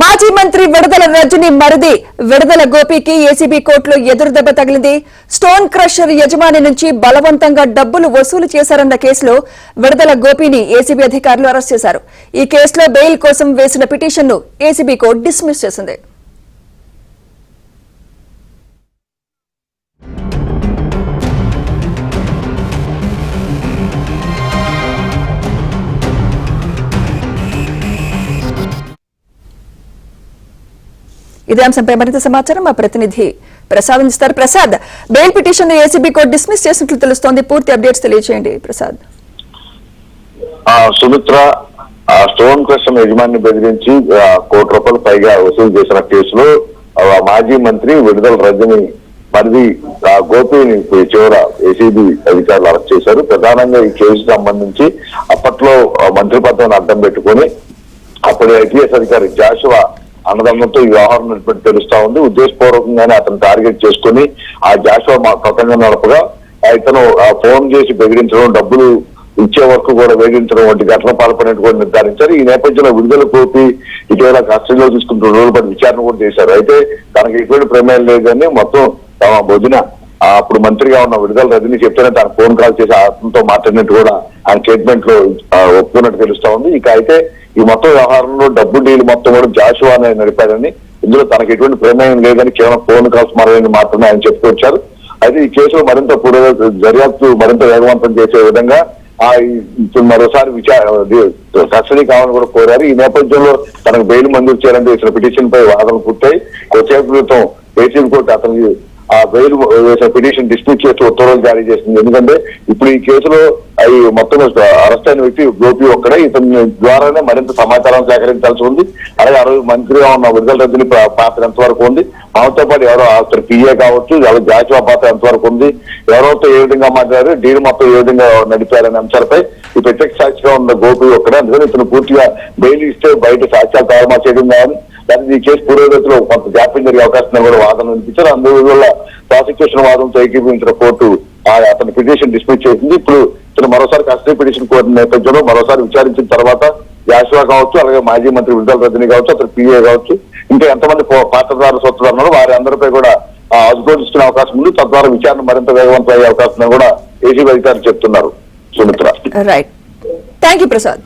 మాజీ మంత్రి విడుదల రజని మరిది విడుదల గోపికి ఏసీబీ కోర్టులో ఎదురుదెబ్బ తగిలింది. స్టోన్ క్రషర్ యజమాని నుంచి బలవంతంగా డబ్బులు వసూలు చేశారన్న కేసులో విడుదల గోపిని ఏసీబీ అధికారులు అరెస్ట్ చేశారు. ఈ కేసులో బెయిల్ కోసం వేసిన పిటిషన్ను ఏసీబీ కోర్టు డిస్మిస్ చేసింది. ఇదే అంశంపై మరింత సమాచారం మా ప్రతినిధి ప్రసాద్ అందిస్తారు. Prasad, bail petition ACB court dismiss చేసినట్లు తెలుస్తోంది. పూర్తి అప్డేట్స్ తెలియజేయండి ప్రసాద్. సుమిత్ర స్టోన్ క్రషర్ యజమాని బెదిరించి ₹1 కోటి పైగా వసూలు చేసిన కేసులో మాజీ మంత్రి విడుదల రజని మరిది గోపిని చివర ఏసీబీ అధికారులు అరెస్ట్ చేశారు. ప్రధానంగా ఈ కేసు సంబంధించి అప్పట్లో మంత్రి పదవిని అడ్డం పెట్టుకుని అప్పటి ఐపీఎస్ అధికారి జాషువా అన్నదమ్ములతో ఈ వ్యవహారం నడిపినట్టు తెలుస్తా ఉంది. ఉద్దేశపూర్వకంగానే అతను టార్గెట్ చేసుకుని ఆ జాషువా మా కొత్తగా నడపగా ఇతను ఫోన్ చేసి బెదిరించడం, డబ్బులు ఇచ్చే వరకు కూడా వేధించడం వంటి ఘటన పాల్పడినట్టు కూడా నిర్ధారించారు. ఈ నేపథ్యంలో విడుదల గోపి ఇటీవల కస్టడీలో తీసుకుంటూ 2 రోజుల పాటు విచారణ కూడా చేశారు. అయితే తనకు ఎటువంటి ప్రమేయం లేదని మొత్తం తమ భోజన అప్పుడు మంత్రిగా ఉన్న విడుదల రజని చెప్తేనే తన ఫోన్ కాల్ చేసి అతనితో మాట్లాడినట్టు కూడా ఆయన స్టేట్మెంట్ లో ఒప్పుకున్నట్టు తెలుస్తా ఉంది. ఇక అయితే ఈ మొత్తం వ్యవహారంలో డబ్బు డీల్ మొత్తం కూడా జాషువానే నడిపారని, ఇందులో తనకు ఎటువంటి ప్రమేయం లేదని కేవలం ఫోన్ కాల్స్ మాత్రమే ఆయన చెప్పుకొచ్చారు. అయితే ఈ కేసులో మరింత దర్యాప్తు మరింత వేగవంతం చేసే విధంగా ఇప్పుడు మరోసారి కస్టడీ కావాలని కూడా కోరారు. ఈ నేపథ్యంలో తనకు బెయిల్ మంజూరు చేయాలంటే ఇచ్చిన పిటిషన్ పై వాదన పూర్తయి కొద్దిసేపు క్రితం ఏసీబీ కోర్టు అతనికి ఆ బెయిల్ వేసిన పిటిషన్ డిస్మిస్ చేస్తూ ఉత్తర్వులు జారీ చేసింది. ఎందుకంటే ఇప్పుడు ఈ కేసులో మొత్తం అరెస్ట్ అయిన వ్యక్తి గోపి ఒక్కడే, ఇతని ద్వారానే మరింత సమాచారం సేకరించాల్సి ఉంది. అలాగే ఆ రోజు మంత్రిగా ఉన్న విడుదల రజని పాత్ర ఎంతవరకు ఉంది, ఆమెతో పాటు ఎవరో అతను పిఏ కావచ్చు, ఎవరో జాషువా పాత్ర ఎంతవరకు ఉంది, ఎవరితో ఏ విధంగా మాట్లాడారు, డీల్ మొత్తం ఏ విధంగా నడిపారనే అంశాలపై ఈ ప్రత్యక్ష సాక్షిగా ఉన్న గోపి ఒక్కడే. అందుకని ఇతను పూర్తిగా బెయిల్ ఇస్తే బయట సాక్ష్యాలు తయారు చేయడం కానీ ఈ కేసు పురోగతిలో కొంత జాప్యం జరిగే అవకాశం కూడా వాదన వినిపించారు. అందువల్ల ప్రాసిక్యూషన్ వాదనతో ఏకీభవించిన కోర్టు అతని పిటిషన్ డిస్మిస్ చేసింది. ఇప్పుడు ఇతను మరోసారి కస్టడీ పిటిషన్ కోరిన నేపథ్యంలో మరోసారి విచారించిన తర్వాత జాషువా కావచ్చు, అలాగే మాజీ మంత్రి విడుదల రజని కావచ్చు, అతను పిఏ కావచ్చు, ఇంకా ఎంతమంది పాత్రదారు సొత్తులు ఉన్నారో వారి అందరిపై కూడా అదుగోటించుకునే అవకాశం ఉంది. తద్వారా విచారణ మరింత వేగవంతం అయ్యే అవకాశం కూడా ఏసీబీ అధికారులు చెప్తున్నారు. Sumitra. Right, thank you Prasad.